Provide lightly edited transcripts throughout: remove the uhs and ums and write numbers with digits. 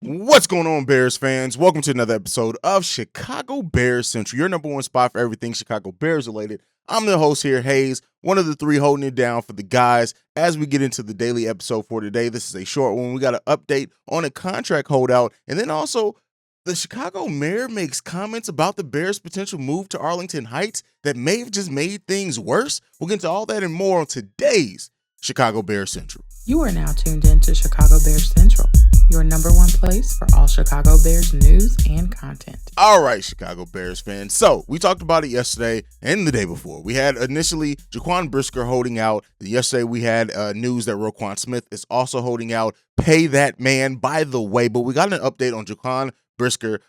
What's going on, Bears fans? Welcome to another episode of Chicago Bears Central, your number one spot for everything Chicago Bears related. I'm the host here, Haize, one of the three holding it down for the guys. As we get into the daily episode for today, this is a short one. We got an update on a contract holdout, and then also the Chicago mayor makes comments about the Bears' potential move to Arlington Heights that may have just made things worse. We'll get into all that and more on today's Chicago Bears Central. You are now tuned in to Chicago Bears Central, your number one place for all Chicago Bears news and content. All right, Chicago Bears fans. So we talked about it yesterday and the day before. We had initially Jaquan Brisker holding out. Yesterday we had news that Roquan Smith is also holding out. Pay that man, by the way. But we got an update on Jaquan Brisker.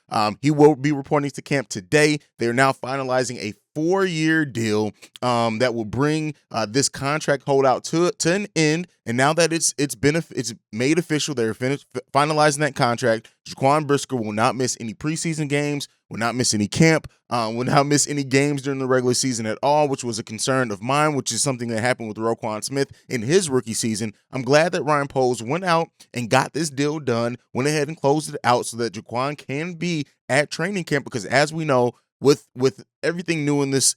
He will be reporting to camp today. They are now finalizing a 4-year deal that will bring this contract holdout to an end. And now that it's made official, they're finalizing that contract. Jaquan Brisker will not miss any preseason games, will not miss any camp, will not miss any games during the regular season at all, which was a concern of mine, which is something that happened with Roquan Smith in his rookie season. I'm glad that Ryan Poles went out and got this deal done, went ahead and closed it out so that Jaquan can be at training camp, because as we know, with everything new on this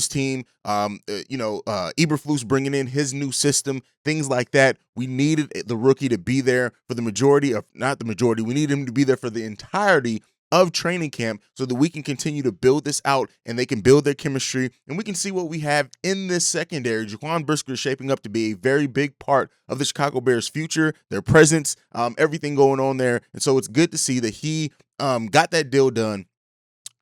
team, Eberflus bringing in his new system, things like that, we needed the rookie to be there for the majority of, not the majority, we need him to be there for the entirety of training camp so that we can continue to build this out and they can build their chemistry and we can see what we have in this secondary. Jaquan Brisker is shaping up to be a very big part of the Chicago Bears' future, their presence, everything going on there. And so it's good to see that he got that deal done.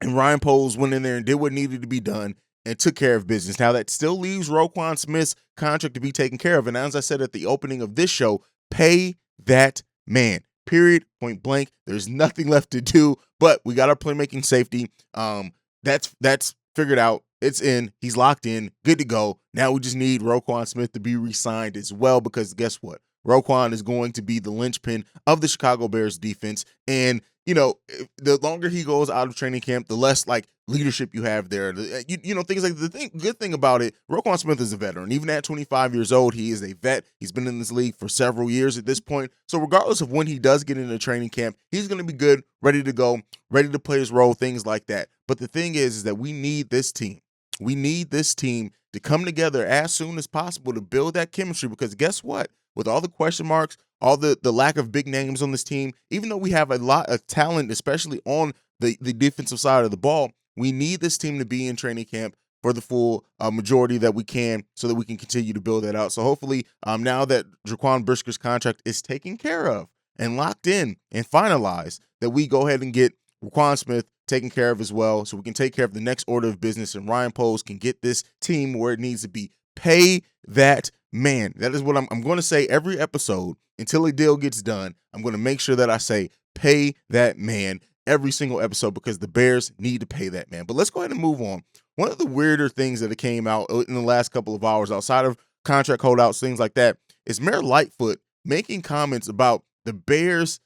And Ryan Poles went in there and did what needed to be done and took care of business. Now, that still leaves Roquan Smith's contract to be taken care of. And as I said at the opening of this show, pay that man. Period. Point blank. There's nothing left to do, but we got our playmaking safety. That's figured out. It's in. He's locked in. Good to go. Now we just need Roquan Smith to be re-signed as well, because guess what? Roquan is going to be the linchpin of the Chicago Bears defense. And the longer he goes out of training camp, the less leadership you have there. Things like good thing about it, Roquan Smith is a veteran. Even at 25 years old, he is a vet. He's been in this league for several years at this point. So regardless of when he does get into training camp, he's going to be good, ready to go, ready to play his role, things like that. But the thing is that we need this team. We need this team to come together as soon as possible to build that chemistry, because guess what? With all the question marks, all the lack of big names on this team, even though we have a lot of talent, especially on the defensive side of the ball, we need this team to be in training camp for the full majority that we can, so that we can continue to build that out. So hopefully now that Jaquan Brisker's contract is taken care of and locked in and finalized, that we go ahead and get Roquan Smith taken care of as well, so we can take care of the next order of business and Ryan Poles can get this team where it needs to be. Pay that man. That is what I'm going to say every episode until a deal gets done. I'm going to make sure that I say pay that man every single episode, because the Bears need to pay that man. But let's go ahead and move on. One of the weirder things that came out in the last couple of hours, outside of contract holdouts, things like that, is Mayor Lightfoot making comments about the Bears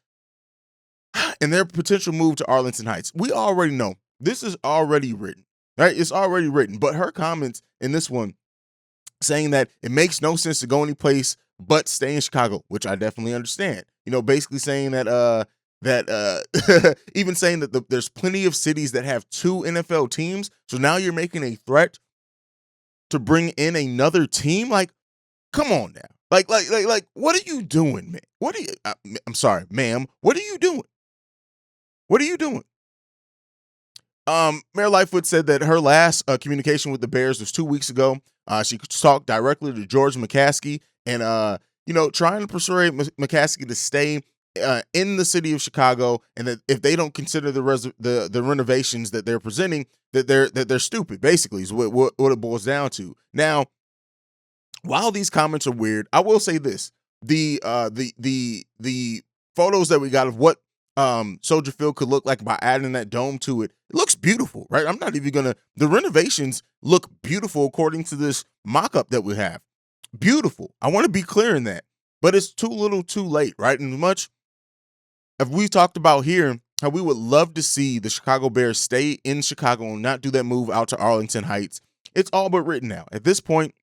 and their potential move to Arlington Heights. We already know this is already written, right? It's already written. But her comments in this one, saying that it makes no sense to go any place but stay in Chicago, which I definitely understand. Basically saying that even saying that there's plenty of cities that have 2 NFL teams, so now you're making a threat to bring in another team. Like, come on now. Like, what are you doing, man? What are you? I'm sorry, ma'am. What are you doing? What are you doing? Mayor Lightfoot said that her last communication with the Bears was 2 weeks ago. She talked directly to George McCaskey and, trying to persuade McCaskey to stay in the city of Chicago, and that if they don't consider the renovations that they're presenting, that they're stupid. Basically, is what it boils down to. Now, while these comments are weird, I will say this: the photos that we got of what Soldier Field could look like by adding that dome to it, it looks beautiful, right? I'm not even gonna. The renovations look beautiful according to this mock-up that we have. Beautiful. I want to be clear in that, but it's too little, too late, right? And much as we talked about here, how we would love to see the Chicago Bears stay in Chicago and not do that move out to Arlington Heights. It's all but written now. At this point,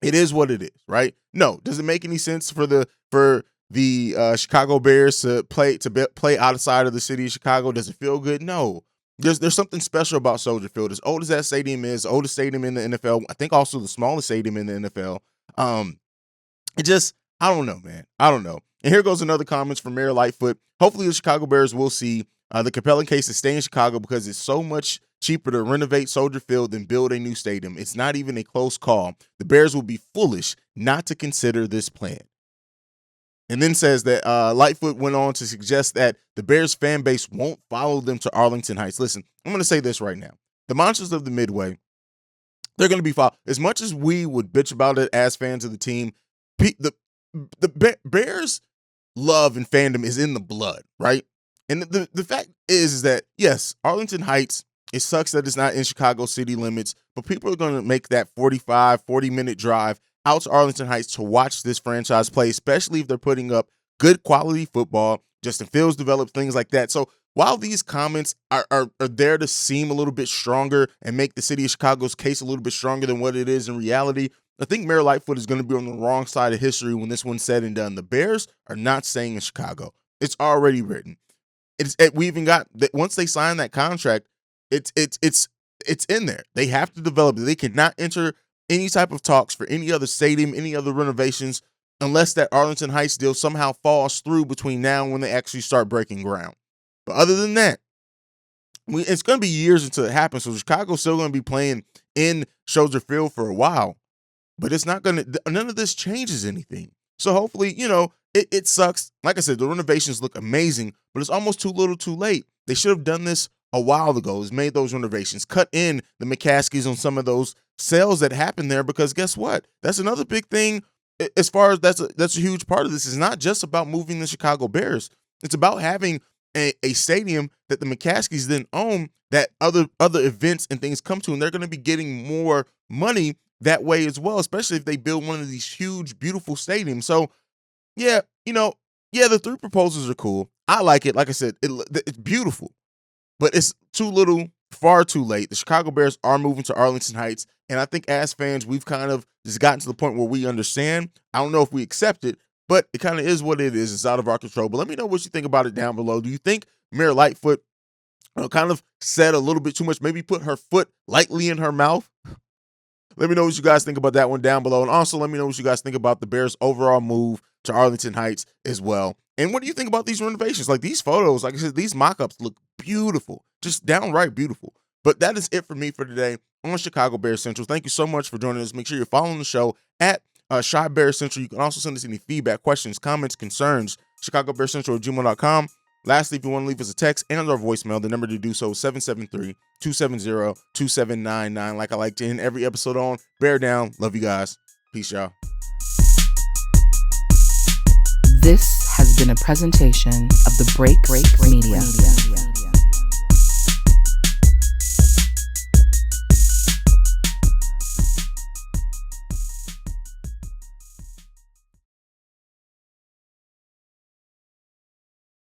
it is what it is, right? No, does it make any sense for the the Chicago Bears to play outside of the city of Chicago. Does it feel good? No. There's something special about Soldier Field. As old as that stadium is, the oldest stadium in the NFL, I think also the smallest stadium in the NFL. I don't know, man. I don't know. And here goes another comment from Mayor Lightfoot. Hopefully the Chicago Bears will see the compelling case to stay in Chicago because it's so much cheaper to renovate Soldier Field than build a new stadium. It's not even a close call. The Bears will be foolish not to consider this plan. And then says that Lightfoot went on to suggest that the Bears fan base won't follow them to Arlington Heights. Listen, I'm going to say this right now. The Monsters of the Midway, they're going to be followed. As much as we would bitch about it as fans of the team, the Bears love and fandom is in the blood, right? And the fact is that, yes, Arlington Heights, it sucks that it's not in Chicago city limits, but people are going to make that 40-minute drive out to Arlington Heights to watch this franchise play, especially if they're putting up good quality football. Justin Fields developed things like that. So while these comments are there to seem a little bit stronger and make the city of Chicago's case a little bit stronger than what it is in reality, I think Mayor Lightfoot is going to be on the wrong side of history when this one's said and done. The Bears are not staying in Chicago. It's already written. We even got that once they sign that contract, it's in there. They have to develop it. They cannot enter any type of talks for any other stadium, any other renovations, unless that Arlington Heights deal somehow falls through between now and when they actually start breaking ground. But other than that, it's going to be years until it happens. So Chicago's still going to be playing in Soldier Field for a while, but it's not going to. None of this changes anything. So hopefully, it sucks. Like I said, the renovations look amazing, but it's almost too little, too late. They should have done this a while ago. Is made those renovations, cut in the McCaskies on some of those sales that happened there, because guess what? That's another big thing. As far as that's a huge part of this. It's not just about moving the Chicago Bears. It's about having a stadium that the McCaskies then own that other events and things come to, and they're going to be getting more money that way as well, especially if they build one of these huge, beautiful stadiums. So, yeah, the three proposals are cool. I like it. Like I said, it's beautiful, but it's too little, far too late. The Chicago Bears are moving to Arlington Heights, and I think as fans, we've kind of just gotten to the point where we understand. I don't know if we accept it, but it kind of is what it is. It's out of our control. But let me know what you think about it down below. Do you think Mayor Lightfoot kind of said a little bit too much, maybe put her foot lightly in her mouth? Let me know what you guys think about that one down below. And also let me know what you guys think about the Bears' overall move to Arlington Heights as well. And what do you think about these renovations? Like these photos, like I said, these mock-ups look beautiful, just downright beautiful. But that is it for me for today on Chicago Bears Central. Thank you so much for joining us. Make sure you're following the show at Chi Bears Central. You can also send us any feedback, questions, comments, concerns, chicagobearscentral@gmail.com. Lastly, if you want to leave us a text and our voicemail, the number to do so is 773-270-2799. Like I like to end every episode on, bear down. Love you guys. Peace, y'all. This has been a presentation of the Break Media.